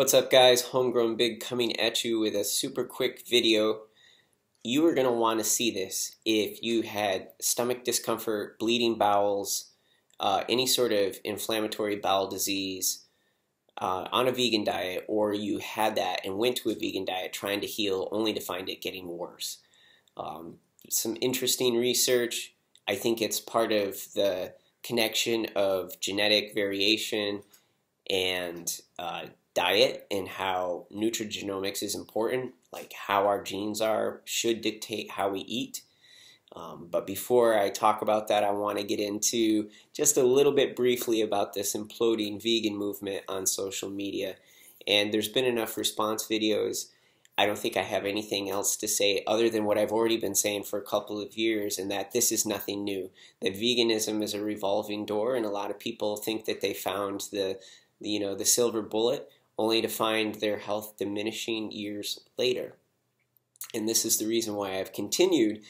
What's up guys, Homegrown Big coming at you with a super quick video. You are going to want to see this if you had stomach discomfort, bleeding bowels, any sort of inflammatory bowel disease on a vegan diet, or you had that and went to a vegan diet trying to heal only to find it getting worse. Some interesting research. I think it's part of the connection of genetic variation and diet, and how nutrigenomics is important, like how our genes should dictate how we eat. But before I talk about that, I want to get into just a little bit briefly about this imploding vegan movement on social media. And there's been enough response videos. I don't think I have anything else to say other than what I've already been saying for a couple of years, and that this is nothing new. That veganism is a revolving door, and a lot of people think that they found the silver bullet, only to find their health diminishing years later. And this is the reason why I've continued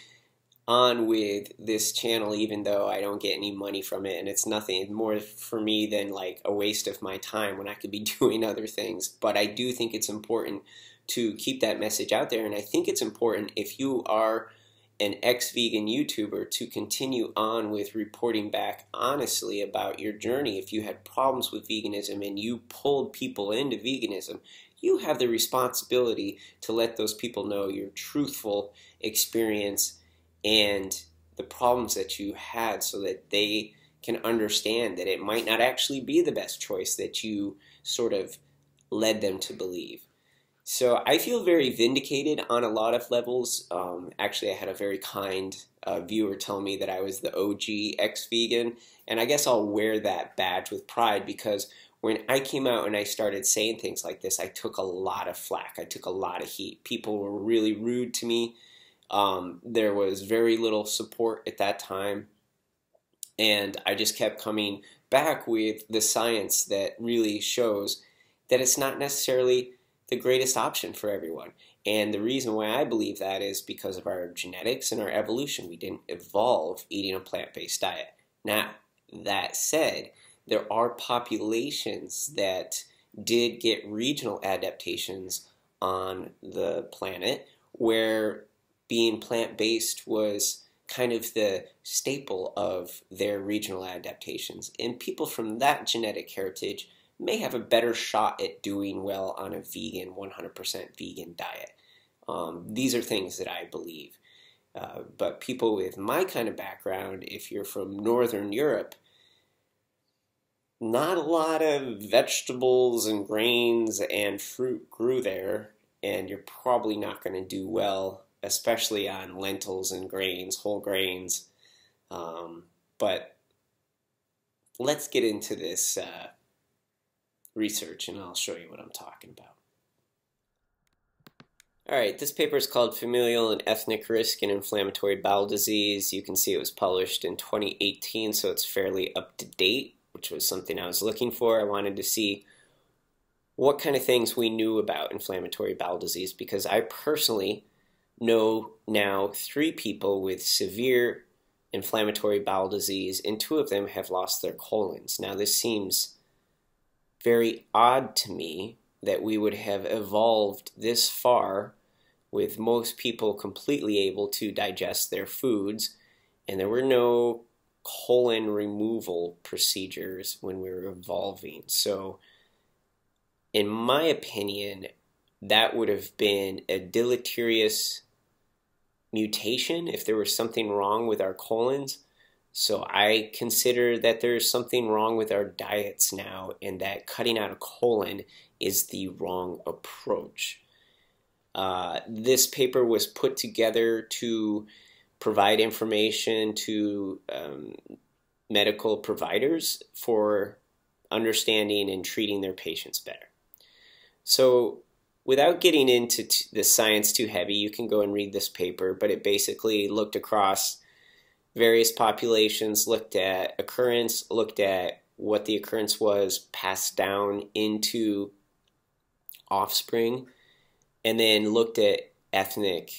on with this channel, even though I don't get any money from it, and it's nothing more for me than like a waste of my time when I could be doing other things. But I do think it's important to keep that message out there, and I think it's important if you are an ex-vegan YouTuber to continue on with reporting back honestly about your journey. If you had problems with veganism and you pulled people into veganism, you have the responsibility to let those people know your truthful experience and the problems that you had, so that they can understand that it might not actually be the best choice that you sort of led them to believe. So I feel very vindicated on a lot of levels. Actually, I had a very kind viewer tell me that I was the OG ex-vegan, and I guess I'll wear that badge with pride, because when I came out and I started saying things like this, I took a lot of flack. I took a lot of heat. People were really rude to me. There was very little support at that time, and I just kept coming back with the science that really shows that it's not necessarily the greatest option for everyone. And the reason why I believe that is because of our genetics and our evolution. We didn't evolve eating a plant-based diet. Now, that said, there are populations that did get regional adaptations on the planet where being plant-based was kind of the staple of their regional adaptations. And people from that genetic heritage may have a better shot at doing well on a vegan, 100% vegan diet. These are things that I believe. But people with my kind of background, if you're from Northern Europe, not a lot of vegetables and grains and fruit grew there, and you're probably not going to do well, especially on lentils and grains, whole grains. But let's get into this research, and I'll show you what I'm talking about. Alright, this paper is called Familial and Ethnic Risk in Inflammatory Bowel Disease. You can see it was published in 2018, so it's fairly up to date, which was something I was looking for. I wanted to see what kind of things we knew about inflammatory bowel disease, because I personally know now 3 people with severe inflammatory bowel disease, and 2 of them have lost their colons. Now, this seems very odd to me that we would have evolved this far with most people completely able to digest their foods, and there were no colon removal procedures when we were evolving. So in my opinion, that would have been a deleterious mutation if there was something wrong with our colons. So I consider that there's something wrong with our diets now, and that cutting out a colon is the wrong approach. This paper was put together to provide information to medical providers for understanding and treating their patients better. So without getting into the science too heavy, you can go and read this paper, but it basically looked across various populations, looked at occurrence, looked at what the occurrence was passed down into offspring, and then looked at ethnic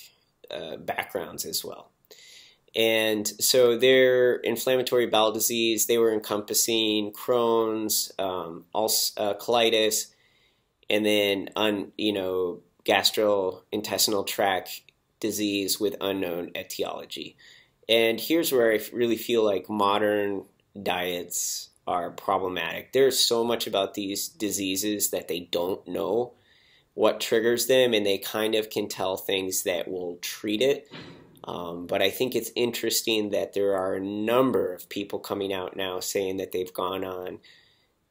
backgrounds as well. And so their inflammatory bowel disease, they were encompassing Crohn's, colitis, and then gastrointestinal tract disease with unknown etiology. And here's where I really feel like modern diets are problematic. There's so much about these diseases that they don't know what triggers them, and they kind of can tell things that will treat it. But I think it's interesting that there are a number of people coming out now saying that they've gone on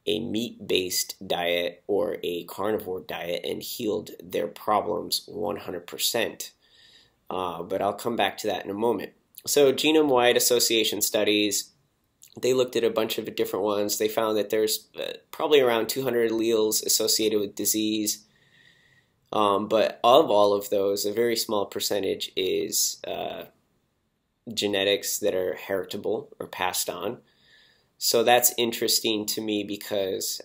a meat-based diet or a carnivore diet and healed their problems 100%. But I'll come back to that in a moment. So genome-wide association studies, they looked at a bunch of different ones. They found that there's probably around 200 alleles associated with disease. But of all of those, a very small percentage is genetics that are heritable or passed on. So that's interesting to me because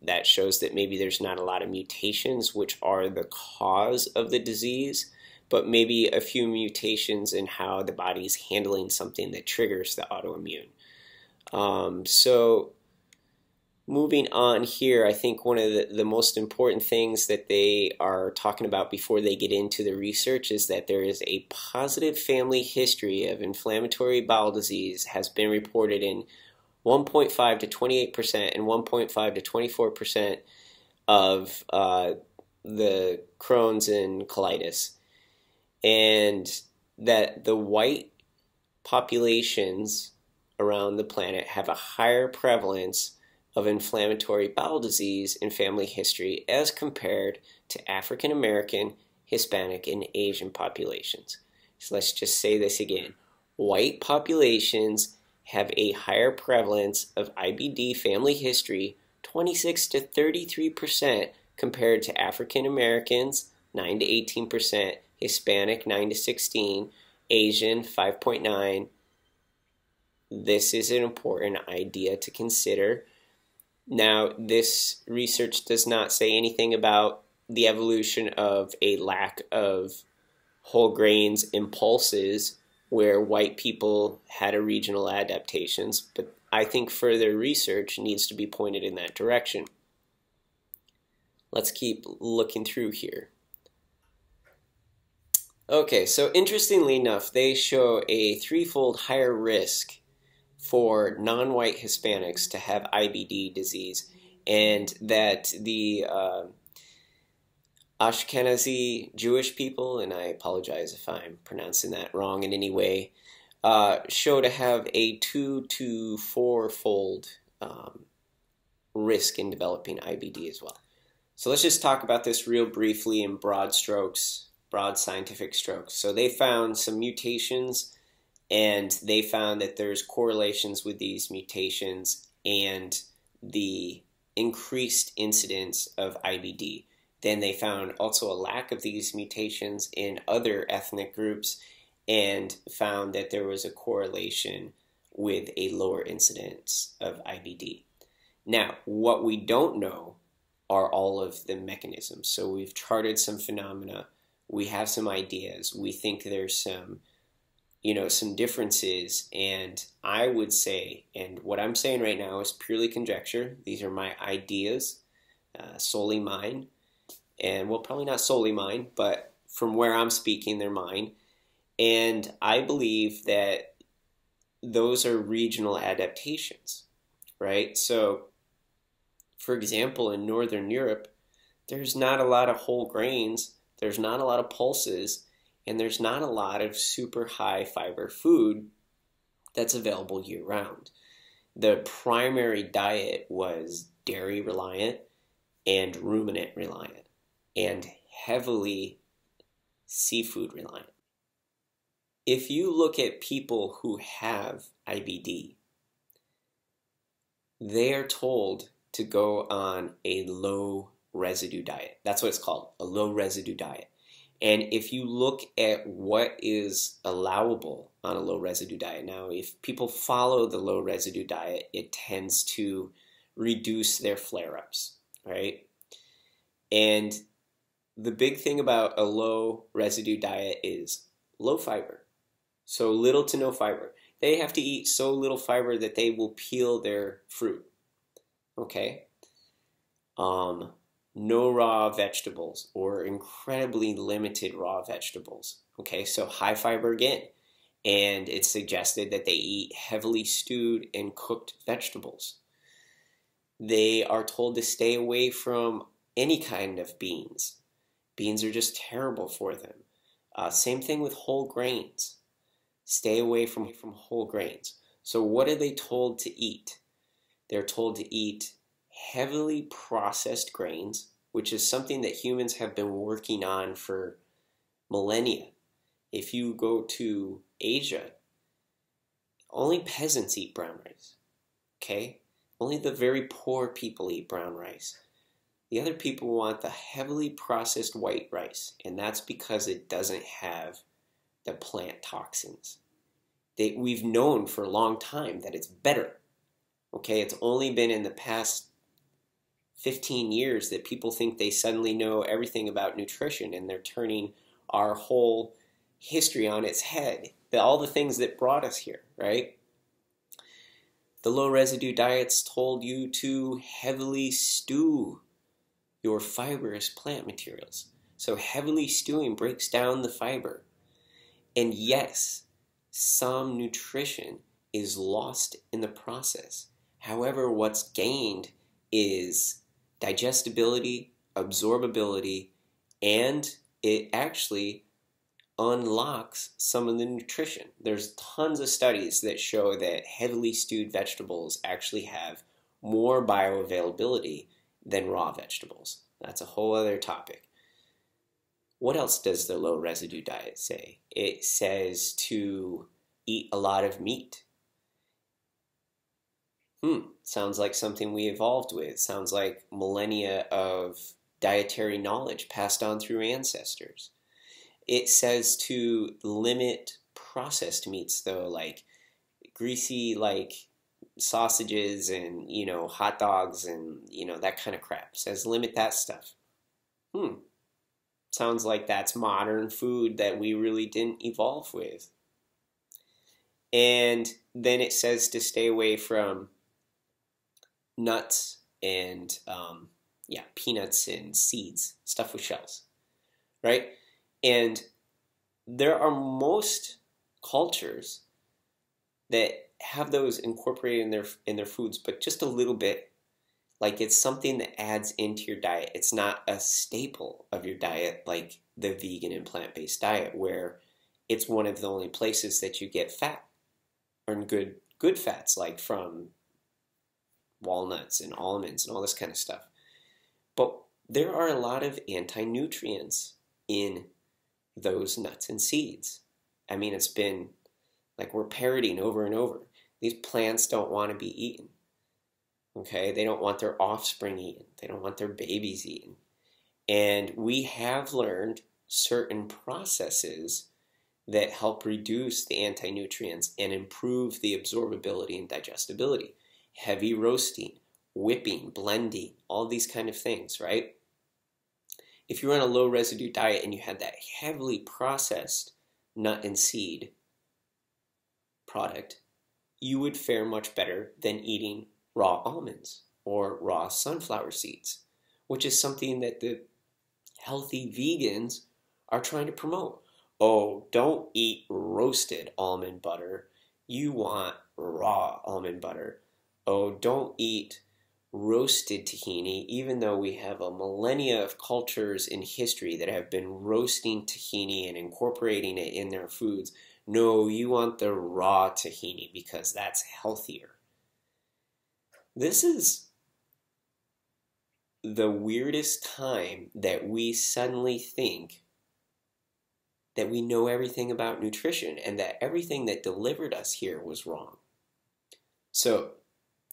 that shows that maybe there's not a lot of mutations which are the cause of the disease, but maybe a few mutations in how the body's handling something that triggers the autoimmune. So moving on here, I think one of the most important things that they are talking about before they get into the research is that there is a positive family history of inflammatory bowel disease has been reported in 1.5 to 28% and 1.5 to 24% of the Crohn's and colitis. And that the white populations around the planet have a higher prevalence of inflammatory bowel disease in family history as compared to African American, Hispanic, and Asian populations. So let's just say this again. White populations have a higher prevalence of IBD family history, 26 to 33% compared to African Americans, 9 to 18%, Hispanic 9 to 16, Asian 5.9. This is an important idea to consider. Now, this research does not say anything about the evolution of a lack of whole grains and pulses where white people had a regional adaptations, but I think further research needs to be pointed in that direction. Let's keep looking through here. Okay, so interestingly enough, they show a threefold higher risk for non-white Hispanics to have IBD disease, and that the Ashkenazi Jewish people, and I apologize if I'm pronouncing that wrong in any way, show to have a 2 to 4-fold risk in developing IBD as well. So let's just talk about this real briefly in broad strokes, broad scientific strokes. So they found some mutations, and they found that there's correlations with these mutations and the increased incidence of IBD. Then they found also a lack of these mutations in other ethnic groups and found that there was a correlation with a lower incidence of IBD. Now, what we don't know are all of the mechanisms. So we've charted some phenomena. We have some ideas. We think there's some differences, and I would say, and what I'm saying right now is purely conjecture. These are my ideas, solely mine, and well, probably not solely mine, but from where I'm speaking, they're mine. And I believe that those are regional adaptations, right? So, for example, in Northern Europe, there's not a lot of whole grains, there's not a lot of pulses, and there's not a lot of super high fiber food that's available year round. The primary diet was dairy reliant and ruminant reliant and heavily seafood reliant. If you look at people who have IBD, they are told to go on a low residue diet. That's what it's called, a low residue diet. And if you look at what is allowable on a low residue diet, now if people follow the low residue diet, it tends to reduce their flare-ups, right? And the big thing about a low residue diet is low fiber. So little to no fiber. They have to eat so little fiber that they will peel their fruit, okay? no raw vegetables or incredibly limited raw vegetables. Okay, so high fiber again. And it's suggested that they eat heavily stewed and cooked vegetables. They are told to stay away from any kind of beans. Beans are just terrible for them. Same thing with whole grains. Stay away from whole grains. So what are they told to eat? They're told to eat heavily processed grains, which is something that humans have been working on for millennia. If you go to Asia, only peasants eat brown rice. Okay? Only the very poor people eat brown rice. The other people want the heavily processed white rice, and that's because it doesn't have the plant toxins. We've known for a long time that it's better. Okay, it's only been in the past 15 years that people think they suddenly know everything about nutrition, and they're turning our whole history on its head. All the things that brought us here, right? The low residue diets told you to heavily stew your fibrous plant materials. So heavily stewing breaks down the fiber. And yes, some nutrition is lost in the process. However, what's gained is digestibility, absorbability, and it actually unlocks some of the nutrition. There's tons of studies that show that heavily stewed vegetables actually have more bioavailability than raw vegetables. That's a whole other topic. What else does the low residue diet say? It says to eat a lot of meat. Sounds like something we evolved with. Sounds like millennia of dietary knowledge passed on through ancestors. It says to limit processed meats, though, like greasy, like sausages and, hot dogs and, that kind of crap. It says limit that stuff. Sounds like that's modern food that we really didn't evolve with. And then it says to stay away from nuts and, peanuts and seeds, stuff with shells, right? And there are most cultures that have those incorporated in their foods, but just a little bit. Like it's something that adds into your diet. It's not a staple of your diet like the vegan and plant-based diet, where it's one of the only places that you get fat, or good fats, like from walnuts and almonds and all this kind of stuff. But there are a lot of anti-nutrients in those nuts and seeds. I mean, it's been like we're parroting over and over. These plants don't want to be eaten. Okay? They don't want their offspring eaten. They don't want their babies eaten. And we have learned certain processes that help reduce the anti-nutrients and improve the absorbability and digestibility. Heavy roasting, whipping, blending, all these kind of things, right? If you're on a low residue diet and you had that heavily processed nut and seed product, you would fare much better than eating raw almonds or raw sunflower seeds, which is something that the healthy vegans are trying to promote. Oh, don't eat roasted almond butter. You want raw almond butter. Oh, don't eat roasted tahini, even though we have a millennia of cultures in history that have been roasting tahini and incorporating it in their foods. No, you want the raw tahini because that's healthier. This is the weirdest time that we suddenly think that we know everything about nutrition and that everything that delivered us here was wrong. So,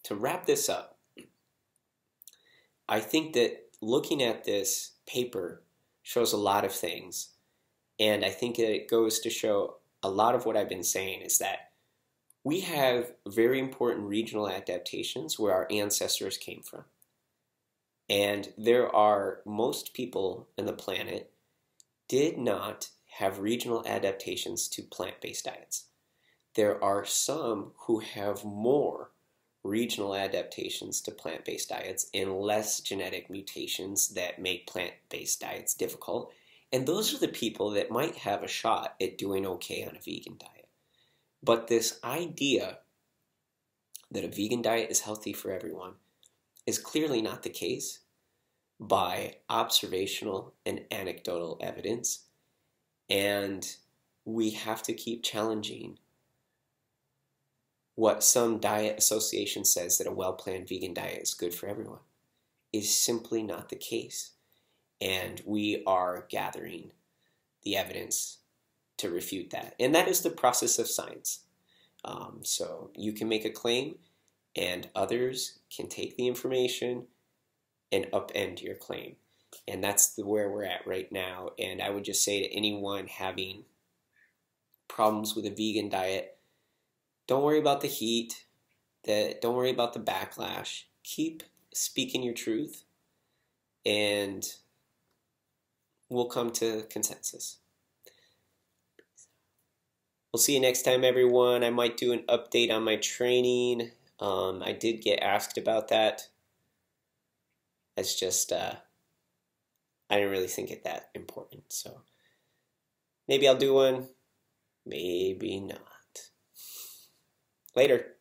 to wrap this up, I think that looking at this paper shows a lot of things, and I think that it goes to show a lot of what I've been saying is that we have very important regional adaptations where our ancestors came from. And most people on the planet did not have regional adaptations to plant-based diets. There are some who have more regional adaptations to plant-based diets and less genetic mutations that make plant-based diets difficult. And those are the people that might have a shot at doing okay on a vegan diet. But this idea that a vegan diet is healthy for everyone is clearly not the case by observational and anecdotal evidence. And we have to keep challenging what some diet association says, that a well-planned vegan diet is good for everyone, is simply not the case. And we are gathering the evidence to refute that. And that is the process of science. So you can make a claim and others can take the information and upend your claim. And that's where we're at right now. And I would just say to anyone having problems with a vegan diet, don't worry about the heat, don't worry about the backlash. Keep speaking your truth and we'll come to consensus. We'll see you next time, everyone. I might do an update on my training. I did get asked about that. It's just, I didn't really think it that important. So maybe I'll do one, maybe not. Later.